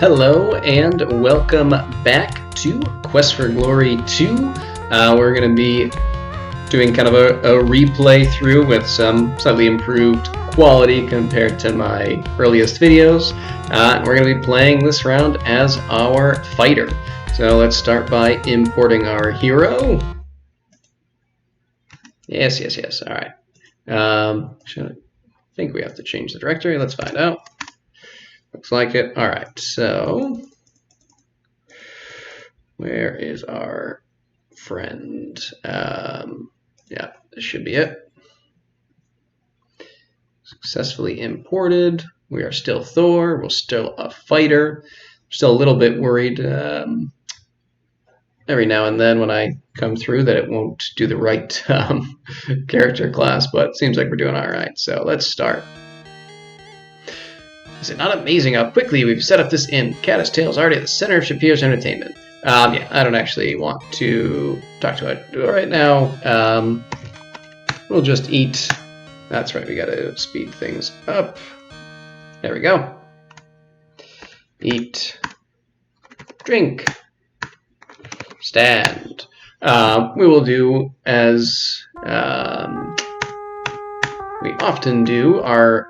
Hello and welcome back to Quest for Glory 2. We're going to be doing kind of a replay through with some slightly improved quality compared to my earliest videos. We're going to be playing this round as our fighter. So let's start by importing our hero. Yes. All right. I think we have to change the directory. Let's find out. Looks like it. All right, so where is our friend? Yeah, this should be it. Successfully imported. We are still Thor. We're still a fighter. Still a little bit worried every now and then when I come through that it won't do the right character class, but it seems like we're doing all right. So let's start. Is it not amazing how quickly we've set up this inn? Caddis Tail is already at the center of Shapeir's entertainment. Yeah, I don't actually want to talk to it right now. We'll just eat. That's right, we gotta speed things up. There we go. Eat. Drink. Stand. We will do as we often do our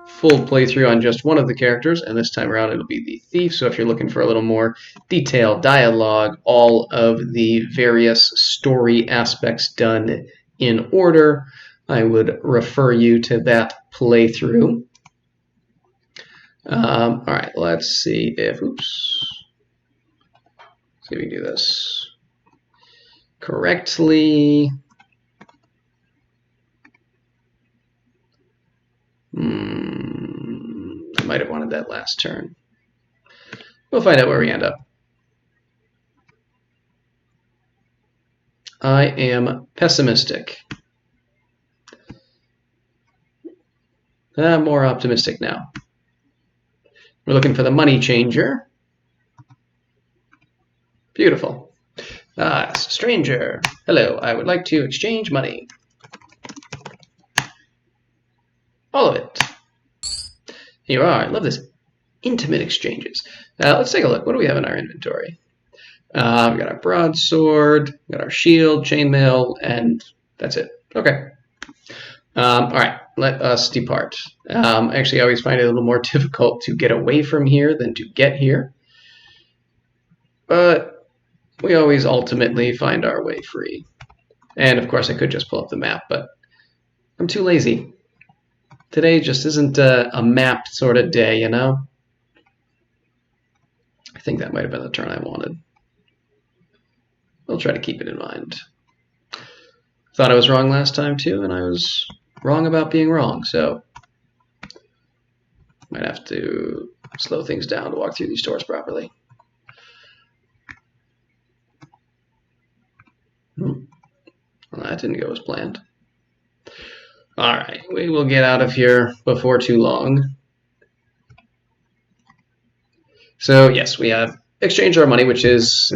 full playthrough on just one of the characters, and this time around it'll be the thief. So if you're looking for a little more detailed dialogue, all of the various story aspects done in order, I would refer you to that playthrough. All right, let's see if, see if we can do this correctly. I might have wanted that last turn. We'll find out where we end up. I am pessimistic. More optimistic now. We're looking for the money changer. Beautiful. Stranger. Hello, I would like to exchange money. All of it. Here you are. I love this intimate exchanges. Let's take a look. What do we have in our inventory? We got our broadsword, we got our shield, chainmail, and that's it. Okay. All right. Let us depart. Actually, I always find it a little more difficult to get away from here than to get here. But we always ultimately find our way free. And of course, I could just pull up the map, but I'm too lazy. Today just isn't a mapped sort of day, you know? I think that might have been the turn I wanted. We'll try to keep it in mind. Thought I was wrong last time too, and I was wrong about being wrong, so might have to slow things down to walk through these doors properly. Well, that didn't go as planned. All right, we will get out of here before too long. So yes, we have exchanged our money, which is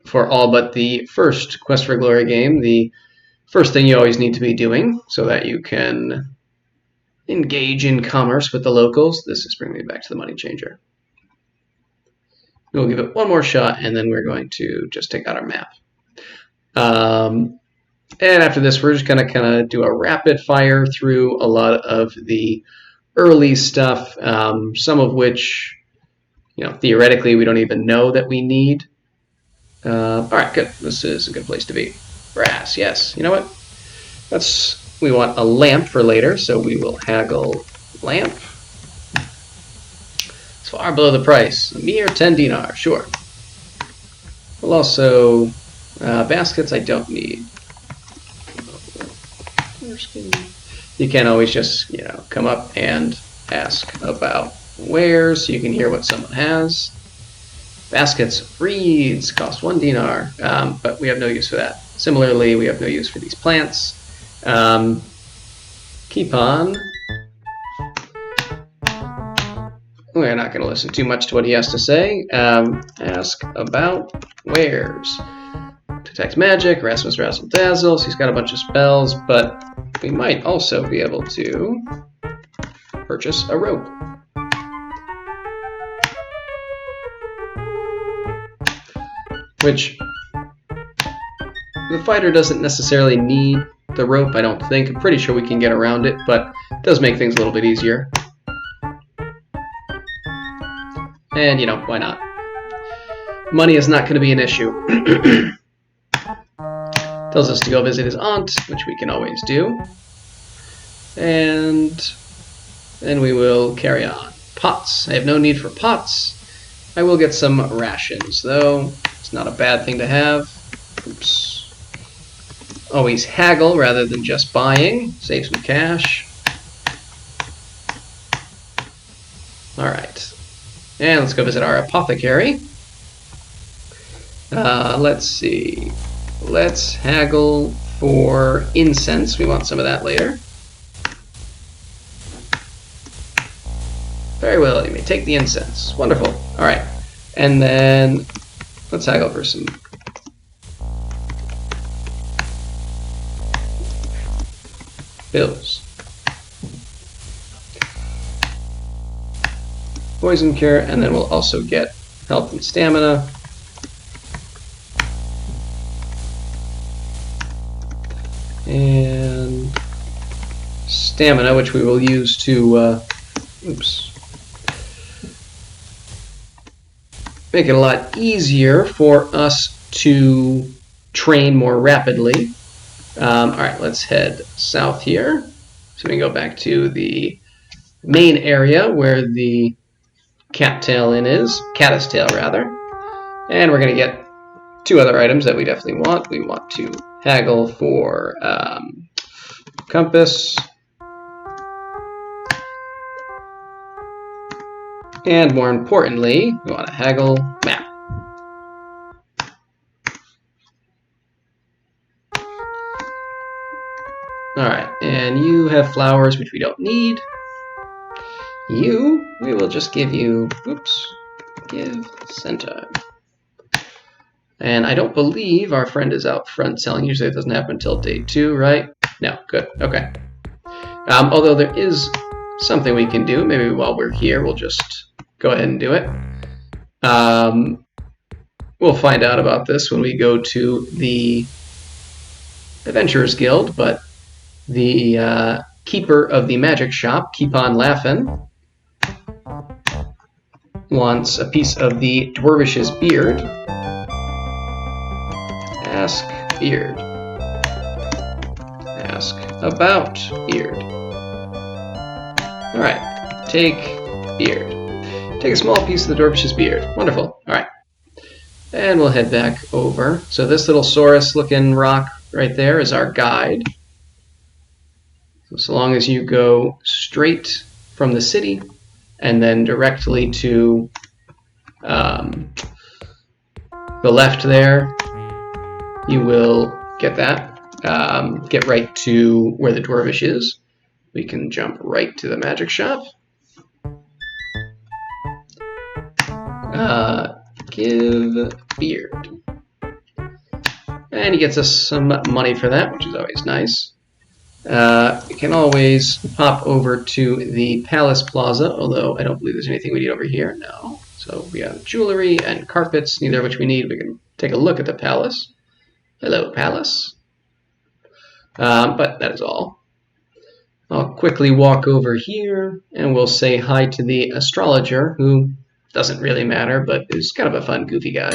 for all but the first Quest for Glory game, the first thing you always need to be doing so that you can engage in commerce with the locals. This is bringing me back to the money changer. We'll give it one more shot, and then we're going to just take out our map. And after this, we're just going to kind of do a rapid fire through a lot of the early stuff, some of which, you know, theoretically we don't even know that we need. All right, good. This is a good place to be. Brass, yes. You know what? We want a lamp for later, so we will haggle lamp. It's far below the price. A mere 10 dinar, sure. We'll also, baskets I don't need. You can always just, you know, come up and ask about wares so you can hear what someone has. Baskets, reeds, cost 1 dinar, but we have no use for that. Similarly, we have no use for these plants. Keep on. We're not going to listen too much to what he has to say. Ask about wares. Detect magic, Rasmus Razzle Dazzle, so he's got a bunch of spells, but we might also be able to purchase a rope. which the fighter doesn't necessarily need the rope, I don't think. I'm pretty sure we can get around it, but it does make things a little bit easier. And, you know, why not? Money is not going to be an issue. Tells us to go visit his aunt, which we can always do. And then we will carry on. Pots. I have no need for pots. I will get some rations, though. It's not a bad thing to have. Oops. Always haggle rather than just buying. Save some cash. Alright. And let's go visit our apothecary. Let's see. Let's haggle for incense. We want some of that later. Very well, you may take the incense. Wonderful. Alright. And then let's haggle for some bills. Poison cure, and then we'll also get health and stamina. And stamina, which we will use to make it a lot easier for us to train more rapidly. Alright, let's head south here. So we can go back to the main area where the cattail inn is. Caddis tail, rather. And we're going to get two other items that we definitely want. We want to haggle for compass. And more importantly, we want to haggle map. Alright, and you have flowers, which we don't need. You, we will just give you, give center. And I don't believe our friend is out front selling. Usually it doesn't happen until day 2, right? No, good, okay. Although there is something we can do. Maybe while we're here, we'll just go ahead and do it. We'll find out about this when we go to the Adventurers Guild, but the keeper of the magic shop, Keep On Laughin', wants a piece of the dwarvish's beard. Ask beard. Ask about beard. Alright, take beard. Take a small piece of the dwarvish's beard. Wonderful. Alright. And we'll head back over. So this little Saurus-looking rock right there is our guide. So long as you go straight from the city and then directly to the left there, you will get that. Get right to where the dwarvish is. We can jump right to the magic shop. Give beard. And he gets us some money for that, which is always nice. We can always pop over to the Palace Plaza, although I don't believe there's anything we need over here. No. So we have jewelry and carpets, neither of which we need. We can take a look at the palace. Hello, palace. But that is all. I'll quickly walk over here, and we'll say hi to the astrologer, who doesn't really matter, but is kind of a fun, goofy guy.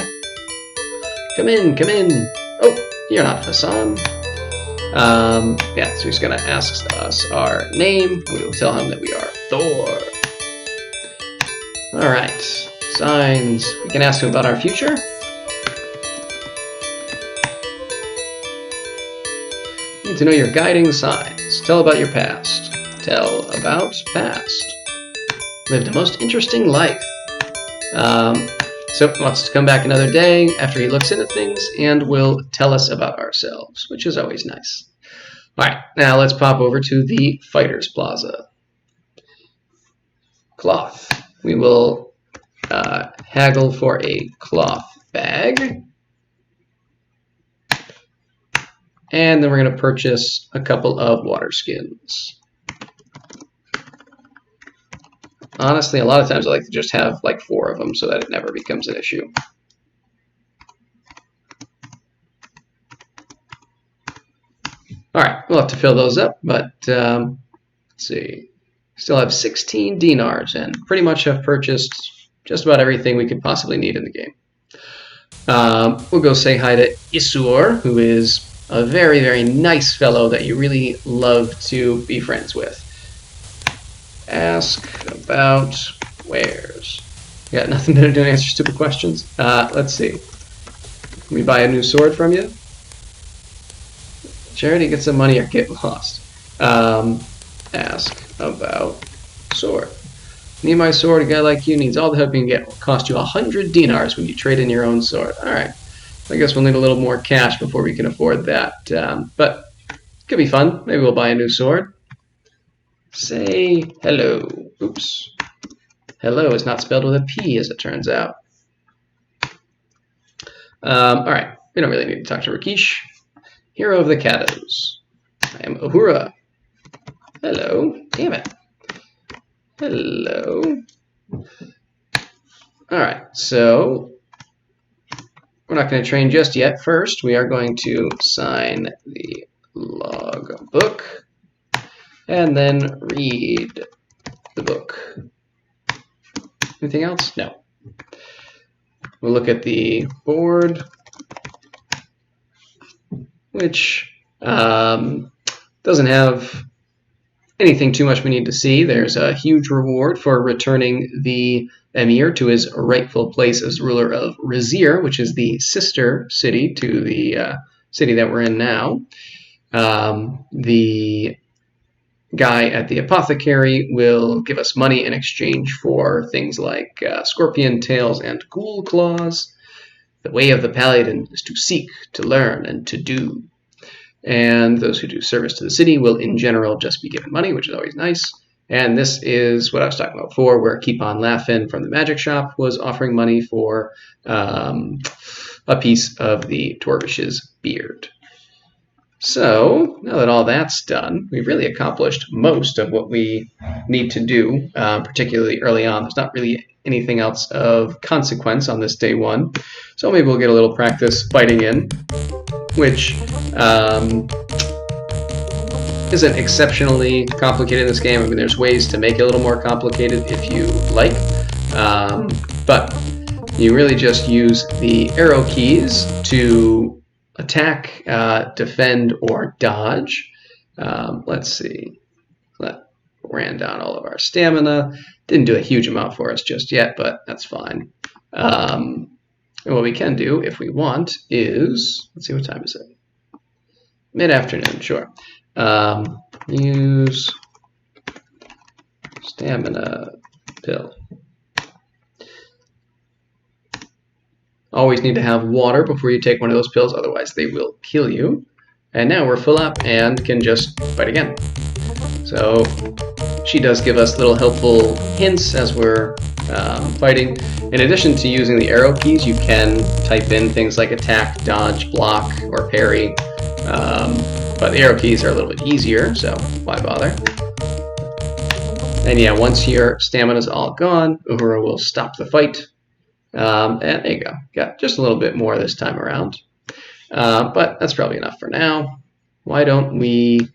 Come in, come in. Oh, you're not Hassan. Yeah, so he's going to ask us our name. We will tell him that we are Thor. Alright, signs. We can ask him about our future. Need to know your guiding signs. Tell about your past. Tell about past. Lived a most interesting life. So wants to come back another day after he looks into things and will tell us about ourselves, which is always nice. Alright, now let's pop over to the Fighters Plaza. Cloth. We will haggle for a cloth bag. And then we're going to purchase a couple of water skins. Honestly, a lot of times I like to just have like 4 of them so that it never becomes an issue. All right, we'll have to fill those up, but let's see. Still have 16 dinars and pretty much have purchased just about everything we could possibly need in the game. We'll go say hi to Isur, who is a very, very nice fellow that you really love to be friends with. Ask about wares. You got nothing better to do than answer stupid questions? Let's see. Can we buy a new sword from you? Charity, get some money or get lost. Ask about sword. Need my sword. A guy like you needs all the help you can get. It will cost you 100 dinars when you trade in your own sword. All right. I guess we'll need a little more cash before we can afford that. But it could be fun. Maybe we'll buy a new sword. Say hello. Oops. Hello is not spelled with a P, as it turns out. All right. We don't really need to talk to Rakesh. Hero of the Kados. I am Uhura. Hello. Damn it. Hello. All right. So we're not going to train just yet. First, we are going to sign the log book and then read the book. Anything else? No. We'll look at the board, which doesn't have anything too much we need to see. There's a huge reward for returning the Emir to his rightful place as ruler of Razir, which is the sister city to the city that we're in now. The guy at the apothecary will give us money in exchange for things like scorpion tails and ghoul claws. The way of the paladin is to seek, to learn, and to do. And those who do service to the city will, in general, just be given money, which is always nice. And this is what I was talking about before, where Keep On Laughin' from the magic shop was offering money for a piece of the Torvish's beard. So, now that all that's done, we've really accomplished most of what we need to do, particularly early on. There's not really anything else of consequence on this day one. So maybe we'll get a little practice fighting in, which isn't exceptionally complicated in this game. I mean, there's ways to make it a little more complicated if you like, but you really just use the arrow keys to attack, defend, or dodge. Let's see. Ran down all of our stamina. Didn't do a huge amount for us just yet, but that's fine. And what we can do, if we want, is, let's see, what time is it? Mid-afternoon, sure. Use stamina pill. Always need to have water before you take one of those pills, otherwise they will kill you. And now we're full up and can just fight again. So she does give us little helpful hints as we're fighting. In addition to using the arrow keys, you can type in things like attack, dodge, block, or parry. But the arrow keys are a little bit easier, so why bother? And yeah, once your stamina's all gone, Uhura will stop the fight. And there you go. Got just a little bit more this time around. But that's probably enough for now. Why don't we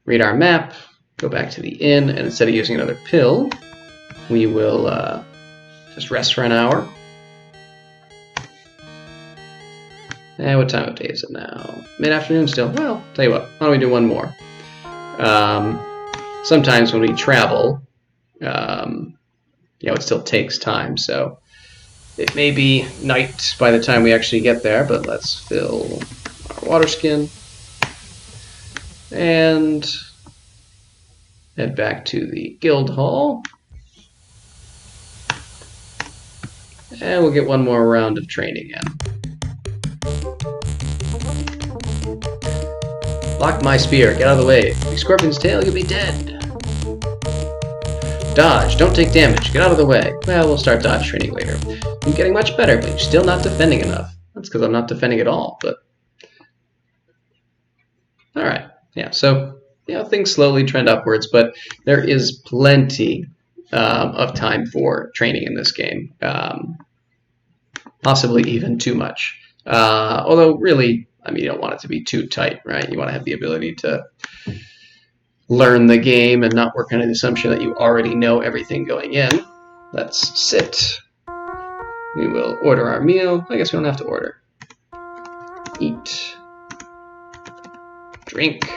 read our map, go back to the inn, and instead of using another pill, we will just rest for an hour. And what time of day is it now? Mid-afternoon still? Well, tell you what, why don't we do one more? Sometimes when we travel, it still takes time, so it may be night by the time we actually get there, but let's fill our water skin and head back to the guild hall. And we'll get one more round of training in. Block my spear, get out of the way. If you scorpion's tail, you'll be dead. Dodge, don't take damage, get out of the way. Well, we'll start dodge training later. I'm getting much better, but you're still not defending enough. That's because I'm not defending at all, but... Alright, yeah, so, things slowly trend upwards, but there is plenty of time for training in this game. Possibly even too much. Although, really, I mean, you don't want it to be too tight, right? You want to have the ability to learn the game and not work on an assumption that you already know everything going in. Let's sit. We will order our meal. I guess we don't have to order. Eat. Drink.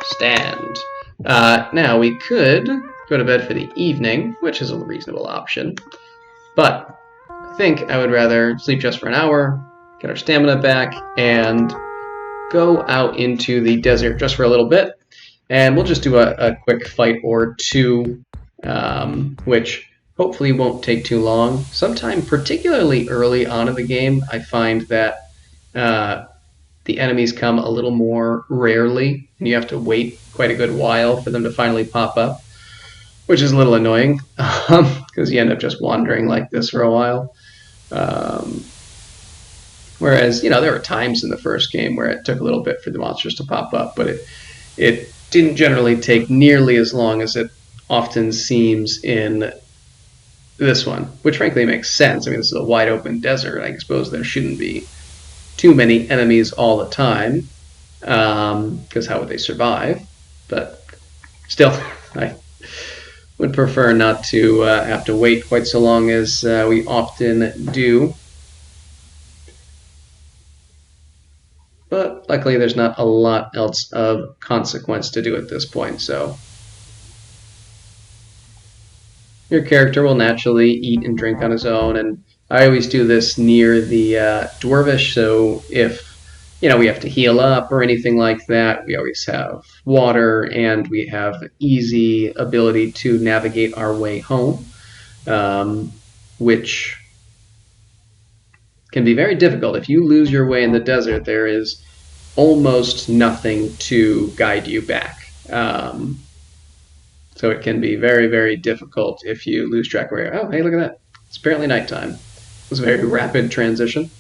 Stand. Now we could go to bed for the evening, which is a reasonable option. But I think I would rather sleep just for an hour, get our stamina back, and go out into the desert just for a little bit. And we'll just do a quick fight or two, which hopefully won't take too long. Sometime particularly early on in the game, I find that the enemies come a little more rarely, and you have to wait quite a good while for them to finally pop up, which is a little annoying, because you end up just wandering like this for a while. Whereas, there were times in the first game where it took a little bit for the monsters to pop up, but it didn't generally take nearly as long as it often seems in this one, which frankly makes sense. I mean, this is a wide open desert. I suppose there shouldn't be too many enemies all the time, because how would they survive? But still, I would prefer not to have to wait quite so long as we often do. But luckily there's not a lot else of consequence to do at this point, so your character will naturally eat and drink on his own, and I always do this near the dwarvish, so if we have to heal up or anything like that, we always have water, and we have easy ability to navigate our way home, which can be very difficult. If you lose your way in the desert, there is almost nothing to guide you back. So it can be very, very difficult if you lose track of where you're. Oh, hey, look at that. It's apparently nighttime. It was a very rapid transition.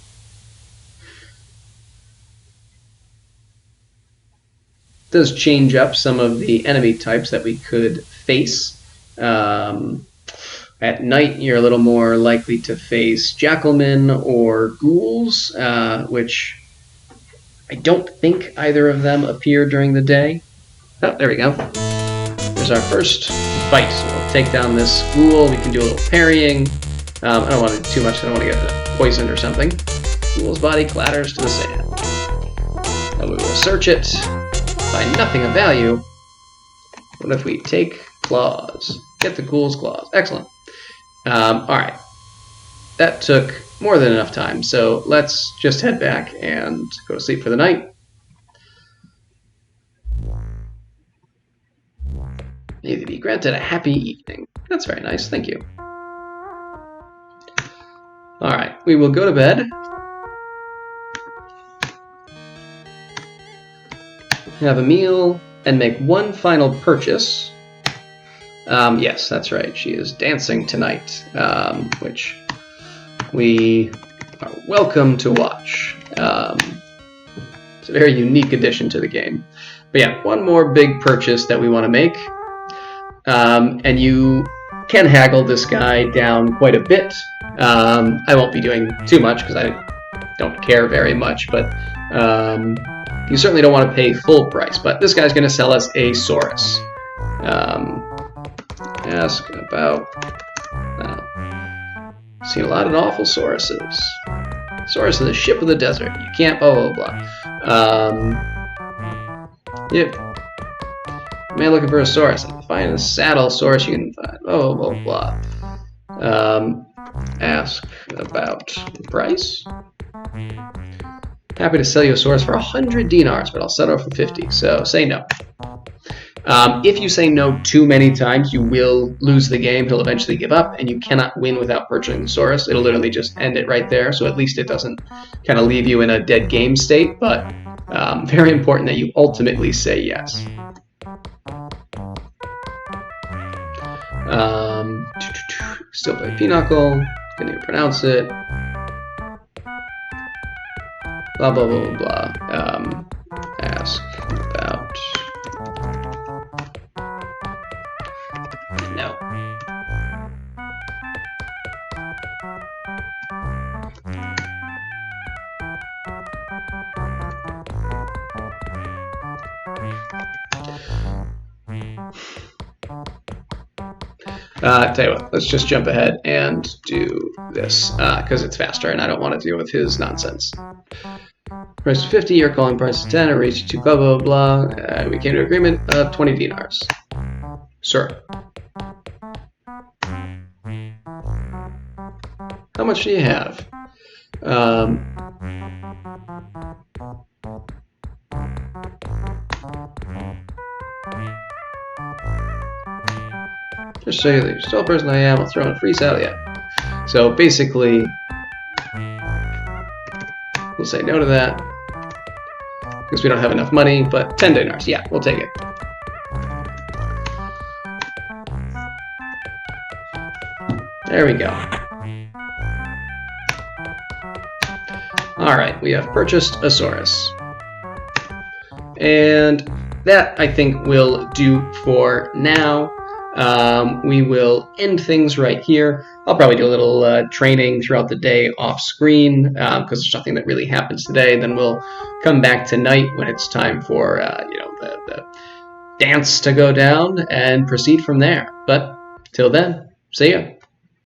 It does change up some of the enemy types that we could face. At night, you're a little more likely to face jackalmen or ghouls, which I don't think either of them appear during the day. Oh, there we go. There's our first fight. So we'll take down this ghoul. We can do a little parrying. I don't want to do too much. I don't want to get poisoned or something. Ghoul's body clatters to the sand. Now we will search it. Find nothing of value. What if we take claws? Get the ghoul's claws. Excellent. Alright. That took more than enough time, so let's just head back and go to sleep for the night. May thee be granted a happy evening. That's very nice, thank you. Alright, we will go to bed. Have a meal, and make one final purchase. Yes, that's right. She is dancing tonight, which we are welcome to watch. It's a very unique addition to the game. But yeah, one more big purchase that we want to make. And you can haggle this guy down quite a bit. I won't be doing too much because I don't care very much, but you certainly don't want to pay full price. But this guy's going to sell us a Saurus. Ask about... seen a lot of awful Sauruses. Saurus is the ship of the desert. You can't blah, blah, blah. Yep. Man looking for a Saurus. Find a saddle Saurus you can find. Blah, blah, blah. Ask about the price. Happy to sell you a Saurus for 100 dinars, but I'll settle for 50, so say no. If you say no too many times, you will lose the game. He'll eventually give up, and you cannot win without purchasing the Saurus. It'll literally just end it right there, so at least it doesn't kind of leave you in a dead game state, but very important that you ultimately say yes. Still play Pinochle. Can't even pronounce it. Blah, blah, blah, blah, blah. Ask about... No. Tell you what, let's just jump ahead and do this because it's faster and I don't want to deal with his nonsense. Price is 50, your calling price is 10, I raised you to blah blah blah. We came to an agreement of 20 dinars. Sir. How much do you have? Just so you're still a person I am, I'll throw in a free saddle. Yeah. So basically, we'll say no to that because we don't have enough money, but 10 dinars. Yeah, we'll take it. There we go. Alright, we have purchased a Saurus. And that, I think, will do for now. We will end things right here. I'll probably do a little training throughout the day off screen because there's nothing that really happens today. Then we'll come back tonight when it's time for the dance to go down and proceed from there. But till then, see ya.